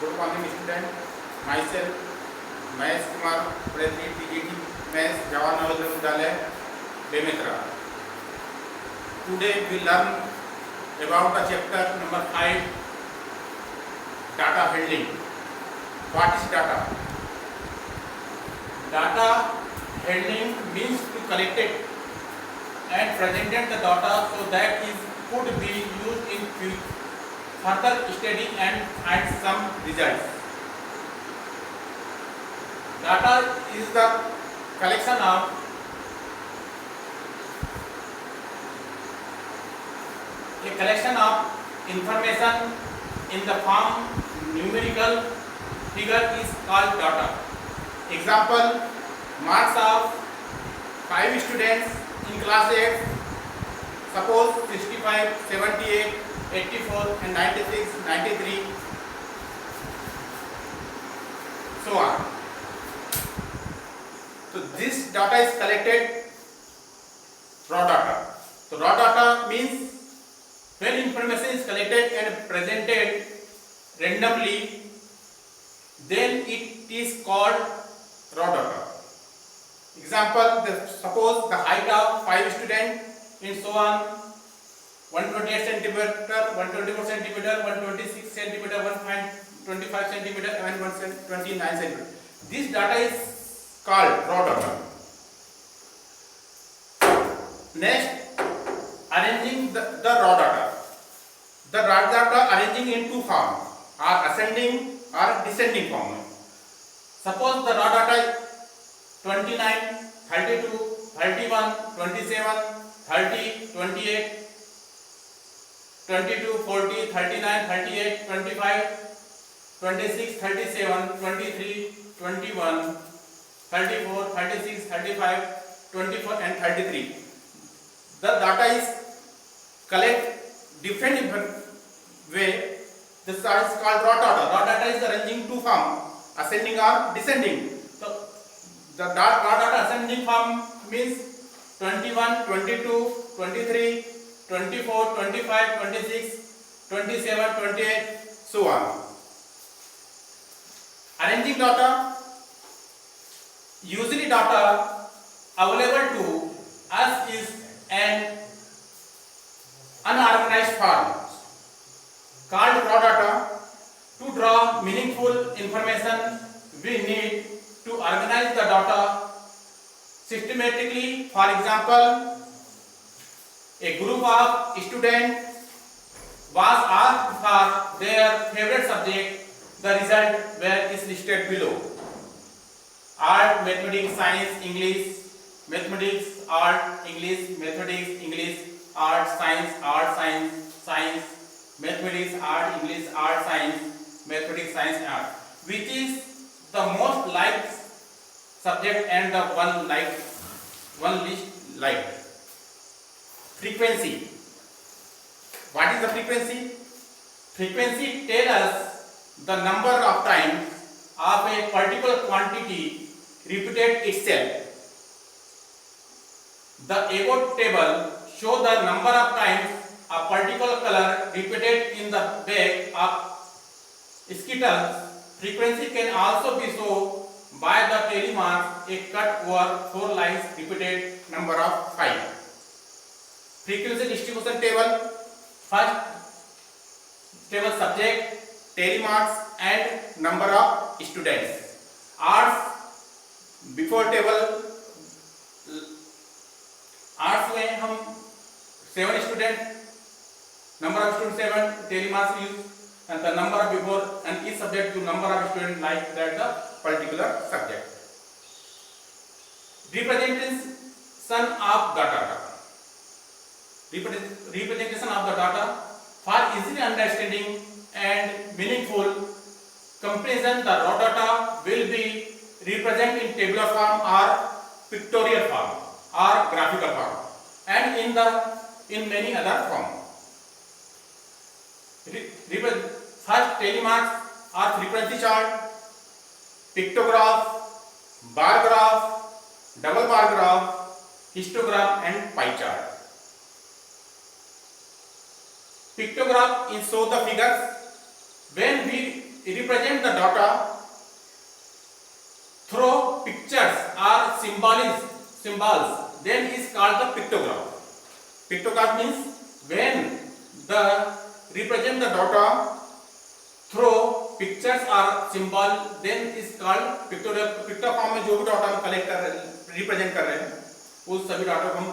Good morning, student. Myself, Mahesh Kumar, President TGT Mahesh Jawaharlal Nehru Vidyalaya, Bemetra. Today we learn about the chapter number 5, data handling. What is data? Data handling means to collect it and presented the data so that it could be used in further study and find some results. Data is the collection of information in the form numerical figure is called data. Example, marks of 5 students in class 8, suppose 65, 78, 84 and 96, 93, so on. So this data is collected raw data. So raw data means when information is collected and presented randomly, then it is called raw data. Example, suppose the height of 5 students in so on 128 centimeter, 124 centimeter, 126 centimeter, 125 centimeter and 129 centimeter. This data is called raw data. Next, arranging the raw data. The raw data arranging in two forms, are ascending or descending form. Suppose the raw data 29, 32, 31, 27, 30, 28, 22, 40, 39, 38, 25, 26, 37, 23, 21, 34, 36, 35, 24 and 33. The data is collect different way. This is called raw data. Raw data is arranging two form, ascending or descending. So the raw data ascending form means 21, 22, 23, 24, 25, 26, 27, 28, so on. Arranging data, usually data available to us is an unorganized form called raw data. To draw meaningful information, we need to organize the data systematically. For example, a group of students was asked for their favorite subject. The result is listed below. Art, mathematics, science, English, mathematics, art, English, mathematics, English, art, science, science, mathematics, art, English, art, science, mathematics, science, art. Which is the most liked subject and the one least liked. Frequency. What is the frequency? Frequency tells us the number of times of a particular quantity repeated itself. The above table shows the number of times a particular color repeated in the bag of Skittles. Frequency can also be shown by the tally marks, a cut over 4 lines repeated number of 5. Frequency distribution table. First table subject, tally marks and number of students. Arts before table, arts में हम 7 student, number of students 7, tally marks use and the number of before and each subject to number of students like that the particular subject. Representation of the data. Representation of the data for easily understanding and meaningful comparison. The raw data will be represented in tabular form or pictorial form or graphical form and in many other form. First tally marks are frequency chart, pictograph, bar graph, double bar graph, histogram and pie chart. Pictograph is show the figures. When we represent the data through pictures or symbols, then is called the pictograph. Pictograph means when the represent the data through pictures or symbol, then is called pictograph. Picture form में जो भी data हम collect कर रहे हैं, represent कर रहे हैं, उस सभी डाटा को हम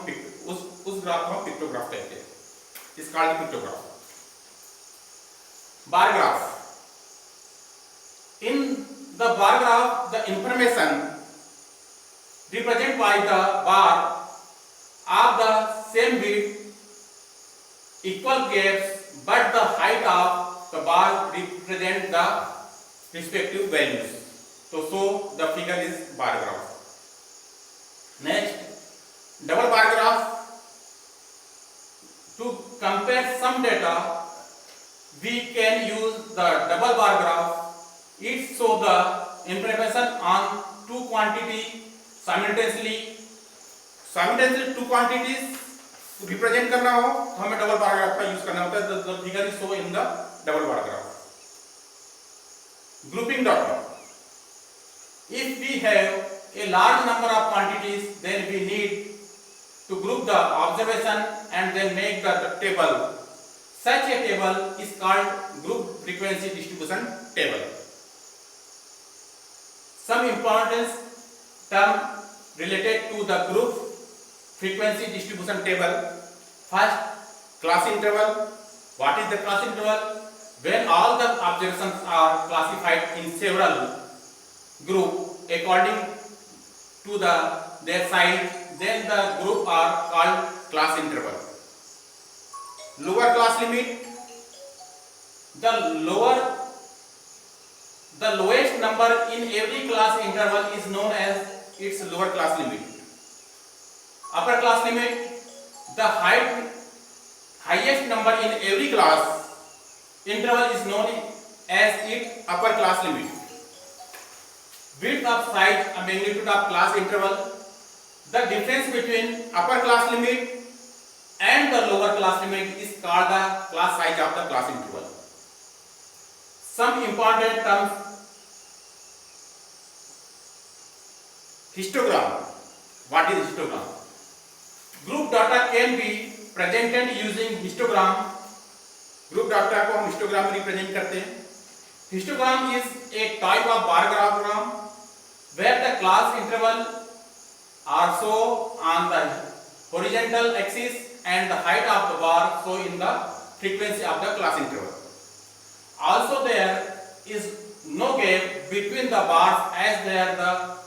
उस ग्राफ को हम पिक्टोग्राफ कहते हैं. इस called pictograph. Bar graph. In the bar graph, the information represented by the bar of the same width, equal gaps, but the height of the bar represent the respective values. So the figure is bar graph. Next, double bar graph. To compare some data, we can use the double bar graph. It shows the information on two quantity simultaneously. Two quantities represent करना हो तो हमें double bar graph का use करना होता है. The figure is shown in the double bar graph. Grouping data. If we have a large number of quantities, then we need to group the observation and then make the table. Such a table is called group frequency distribution table. Some important term related to the group frequency distribution table. First, class interval. What is the class interval? When all the observations are classified in several groups according to their size, then the group are called class interval. Lower class limit. The lowest number in every class interval is known as its lower class limit. Upper class limit. The highest number in every class interval is known as its upper class limit. Width of size and magnitude of class interval. The difference between upper class limit and the lower class limit is called the class size of the class interval. Some important terms. Histogram. What is histogram? Group data can be presented using histogram. Group data को हम histogram में represent करते हैं. Histogram is a type of bar graph where the class interval are shown on the horizontal axis and the height of the bar shown in the frequency of the class interval. Also there is no gap between the bars as there is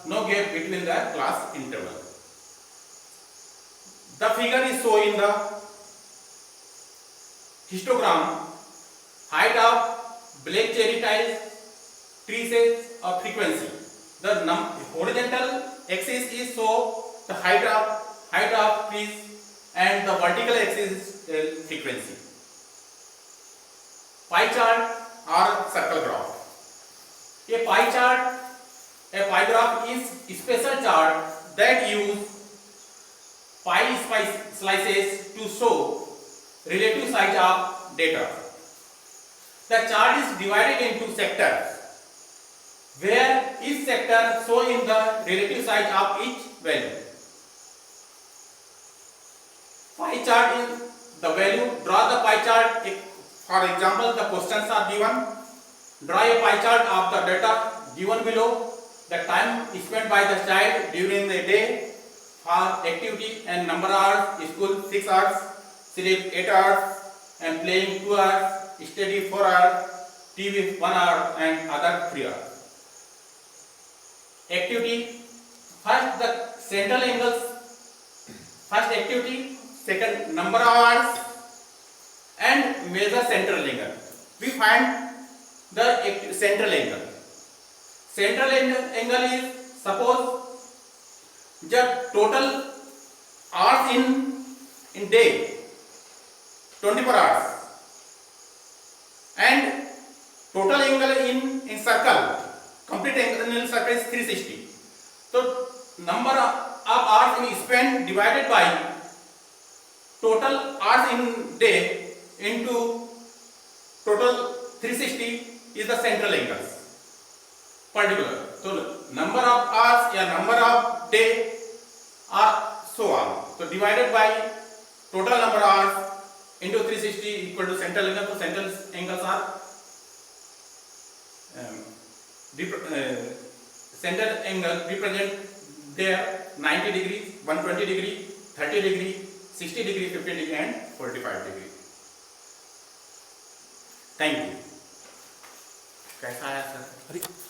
no gap between the class interval. The figure is shown in the histogram. Height of black cherry tiles, traces of frequency. The horizontal axis is show the height of trees and the vertical axis is frequency. Pie chart or circle graph. A pie graph is a special chart that use pie slices to show relative size of data. The chart is divided into sectors, where each sector shows in the relative size of each value. Pie chart is the value. Draw the pie chart. For example, the questions are given. Draw a pie chart of the data given below. The time spent by the child during the day for activity and number of hours: school 6 hours, sleep 8 hours, and playing 2 hours, study 4 hours, TV 1 hour, and other 3 hours. Activity. First, the central angles. First activity. Second, number of hours, and measure central angle. We find the central angle. Central angle is, suppose जब total hours in day 24 hours and total angle in circle, complete angle in circle is 360. So number of hours in spent divided by total hours in day into total 360 is the central angles. Particular. So number of hours या number of day are so on. So divided by total number of hours into 360 equal to central angle. So central angles are central angle represent there 90 degrees, 120 degree, 30 degree, 60 degree, 50 degree and 45 degree. Thank you. कैसा आया sir?